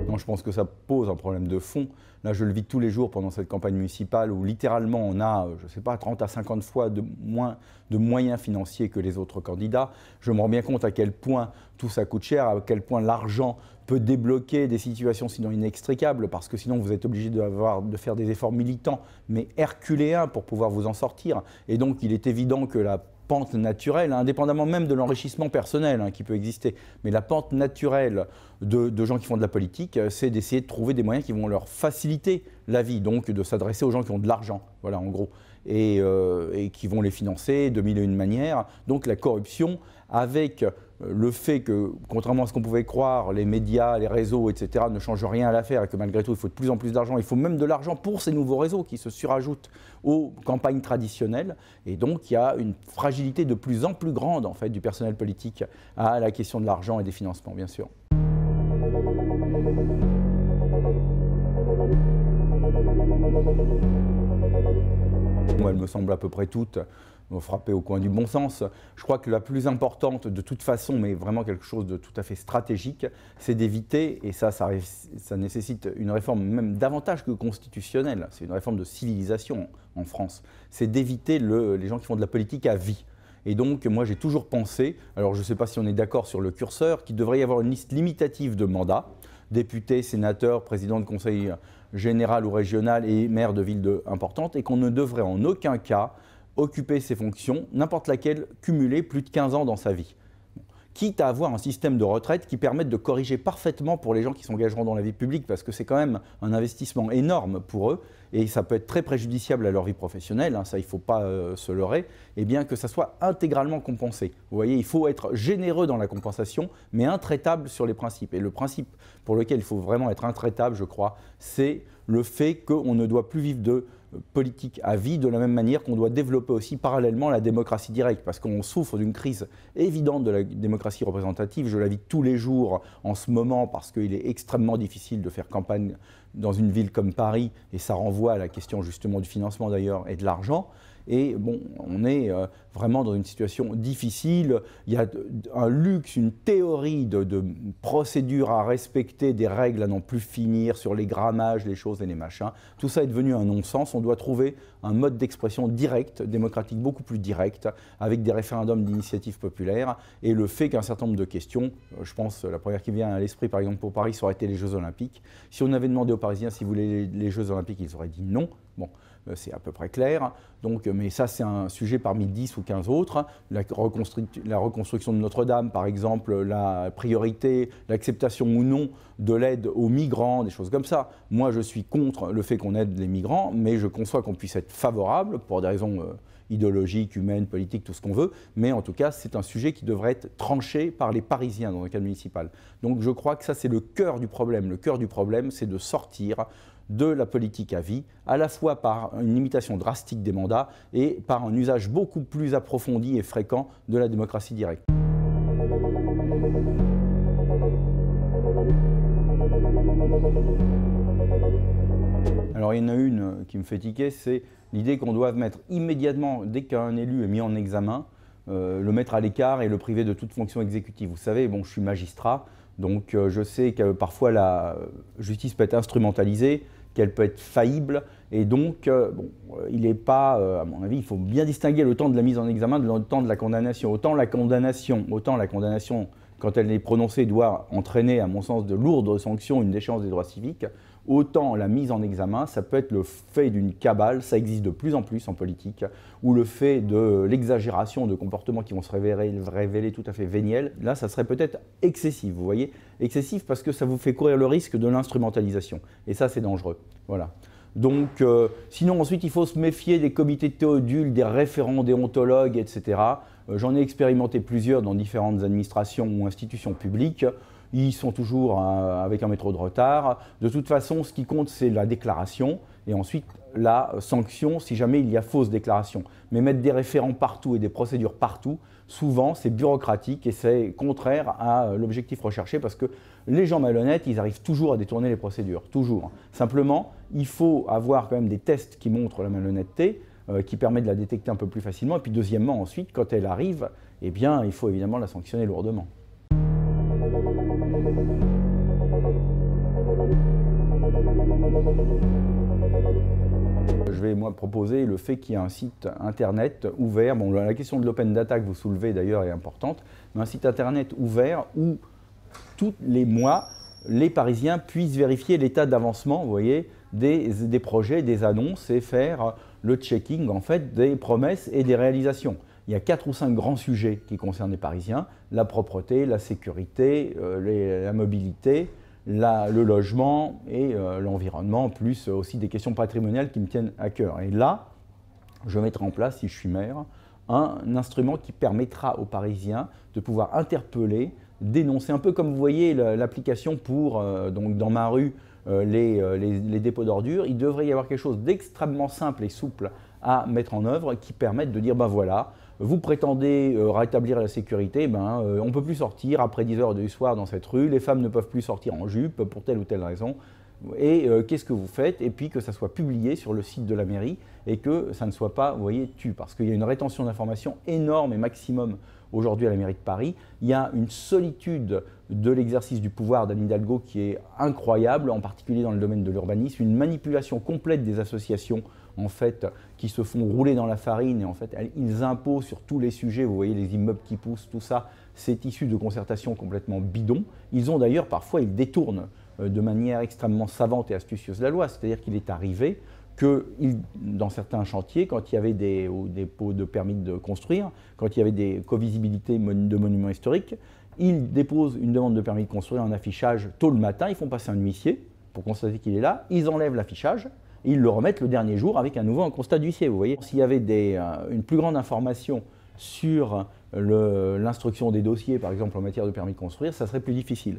Non, je pense que ça pose un problème de fond. Là, je le vis tous les jours pendant cette campagne municipale où littéralement on a, je ne sais pas, 30 à 50 fois de moins de moyens financiers que les autres candidats. Je me rends bien compte à quel point tout ça coûte cher, à quel point l'argent peut débloquer des situations sinon inextricables, parce que sinon vous êtes obligé de faire des efforts militants, mais herculéens pour pouvoir vous en sortir. Et donc il est évident que la pente naturelle, indépendamment même de l'enrichissement personnel qui peut exister, mais la pente naturelle de gens qui font de la politique, c'est d'essayer de trouver des moyens qui vont leur faciliter la vie, donc de s'adresser aux gens qui ont de l'argent, voilà en gros, et qui vont les financer de mille et une manières. Donc la corruption, avec le fait que, contrairement à ce qu'on pouvait croire, les médias, les réseaux, etc., ne changent rien à l'affaire et que malgré tout, il faut de plus en plus d'argent. Il faut même de l'argent pour ces nouveaux réseaux qui se surajoutent aux campagnes traditionnelles. Et donc, il y a une fragilité de plus en plus grande, en fait, du personnel politique à la question de l'argent et des financements, bien sûr. Moi, elles me semblent à peu près toutes frappées au coin du bon sens. Je crois que la plus importante de toute façon, mais vraiment quelque chose de tout à fait stratégique, c'est d'éviter, et ça nécessite une réforme même davantage que constitutionnelle, c'est une réforme de civilisation en France, c'est d'éviter les gens qui font de la politique à vie. Et donc, moi, j'ai toujours pensé, alors je ne sais pas si on est d'accord sur le curseur, qu'il devrait y avoir une liste limitative de mandats, députés, sénateurs, présidents de conseil général ou régional et maire de villes importantes, et qu'on ne devrait en aucun cas occuper ces fonctions, n'importe laquelle, cumuler plus de 15 ans dans sa vie. Quitte à avoir un système de retraite qui permette de corriger parfaitement pour les gens qui s'engageront dans la vie publique, parce que c'est quand même un investissement énorme pour eux, et ça peut être très préjudiciable à leur vie professionnelle, ça il ne faut pas se leurrer, et bien que ça soit intégralement compensé. Vous voyez, il faut être généreux dans la compensation, mais intraitable sur les principes. Et le principe pour lequel il faut vraiment être intraitable, je crois, c'est le fait qu'on ne doit plus vivre de politique à vie, de la même manière qu'on doit développer aussi parallèlement la démocratie directe, parce qu'on souffre d'une crise évidente de la démocratie représentative. Je la vis tous les jours en ce moment, parce qu'il est extrêmement difficile de faire campagne dans une ville comme Paris, et ça renvoie à la question justement du financement d'ailleurs et de l'argent. Et bon, on est vraiment dans une situation difficile. Il y a un luxe, une théorie de procédures à respecter, des règles à n'en plus finir sur les grammages, les choses et les machins. Tout ça est devenu un non-sens. On doit trouver un mode d'expression direct, démocratique beaucoup plus direct, avec des référendums d'initiative populaire. Et le fait qu'un certain nombre de questions, je pense la première qui vient à l'esprit par exemple pour Paris, ça aurait été les Jeux Olympiques. Si on avait demandé aux Parisiens s'ils voulaient les Jeux Olympiques, ils auraient dit non. Bon, c'est à peu près clair. Donc, mais ça, c'est un sujet parmi 10 ou 15 autres. La reconstruction de Notre-Dame, par exemple, la priorité, l'acceptation ou non de l'aide aux migrants, des choses comme ça. Moi, je suis contre le fait qu'on aide les migrants, mais je conçois qu'on puisse être favorable pour des raisons idéologiques, humaines, politiques, tout ce qu'on veut. Mais en tout cas, c'est un sujet qui devrait être tranché par les Parisiens dans le cadre municipal. Donc, je crois que ça, c'est le cœur du problème. Le cœur du problème, c'est de sortir de la politique à vie, à la fois par une limitation drastique des mandats et par un usage beaucoup plus approfondi et fréquent de la démocratie directe. Alors il y en a une qui me fait tiquer, c'est l'idée qu'on doive mettre immédiatement, dès qu'un élu est mis en examen, le mettre à l'écart et le priver de toute fonction exécutive. Vous savez, bon, je suis magistrat, donc je sais que parfois la justice peut être instrumentalisée, qu'elle peut être faillible, et donc bon, il n'est pas, à mon avis, il faut bien distinguer le temps de la mise en examen de le temps de la condamnation. Autant la condamnation, quand elle est prononcée, doit entraîner, à mon sens, de lourdes sanctions, une déchéance des droits civiques, autant la mise en examen, ça peut être le fait d'une cabale, ça existe de plus en plus en politique, ou le fait de l'exagération de comportements qui vont se révéler tout à fait véniels. Là, ça serait peut-être excessif, vous voyez, excessif parce que ça vous fait courir le risque de l'instrumentalisation, et ça, c'est dangereux. Voilà. Donc, sinon, ensuite, il faut se méfier des comités de Théodule, des référents déontologues, etc. J'en ai expérimenté plusieurs dans différentes administrations ou institutions publiques. Ils sont toujours avec un métro de retard. De toute façon, ce qui compte, c'est la déclaration et ensuite la sanction si jamais il y a fausse déclaration. Mais mettre des référents partout et des procédures partout, souvent, c'est bureaucratique et c'est contraire à l'objectif recherché parce que les gens malhonnêtes, ils arrivent toujours à détourner les procédures, toujours. Simplement, il faut avoir quand même des tests qui montrent la malhonnêteté. qui permet de la détecter un peu plus facilement. Et puis deuxièmement, ensuite, quand elle arrive, eh bien, il faut évidemment la sanctionner lourdement. Je vais moi proposer le fait qu'il y ait un site internet ouvert. Bon, la question de l'open data que vous soulevez d'ailleurs est importante, mais un site internet ouvert où tous les mois, les Parisiens puissent vérifier l'état d'avancement, vous voyez, des projets, des annonces et faire le checking en fait des promesses et des réalisations. Il y a 4 ou 5 grands sujets qui concernent les Parisiens: la propreté, la sécurité, la mobilité, le logement et l'environnement, plus aussi des questions patrimoniales qui me tiennent à cœur. Et là, je mettrai en place, si je suis maire, un instrument qui permettra aux Parisiens de pouvoir interpeller, dénoncer, un peu comme vous voyez l'application pour, donc dans ma rue, les dépôts d'ordures. Il devrait y avoir quelque chose d'extrêmement simple et souple à mettre en œuvre qui permette de dire, ben voilà, vous prétendez rétablir la sécurité, on ne peut plus sortir après 10 heures du soir dans cette rue, les femmes ne peuvent plus sortir en jupe pour telle ou telle raison, et qu'est-ce que vous faites? Et puis que ça soit publié sur le site de la mairie et que ça ne soit pas, vous voyez, parce qu'il y a une rétention d'informations énorme et maximum aujourd'hui à la mairie de Paris. Il y a une solitude de l'exercice du pouvoir d'Anne Hidalgo qui est incroyable, en particulier dans le domaine de l'urbanisme, une manipulation complète des associations en fait, qui se font rouler dans la farine, et en fait, ils imposent sur tous les sujets, vous voyez les immeubles qui poussent, tout ça, c'est issu de concertations complètement bidons. Ils ont d'ailleurs, parfois, ils détournent de manière extrêmement savante et astucieuse la loi, c'est-à-dire qu'il est arrivé que dans certains chantiers, quand il y avait des dépôts de permis de construire, quand il y avait des covisibilités de monuments historiques, ils déposent une demande de permis de construire en affichage tôt le matin, ils font passer un huissier pour constater qu'il est là, ils enlèvent l'affichage, et ils le remettent le dernier jour avec à nouveau un constat d'huissier. Vous voyez, s'il y avait une plus grande information sur l'instruction des dossiers, par exemple en matière de permis de construire, ça serait plus difficile.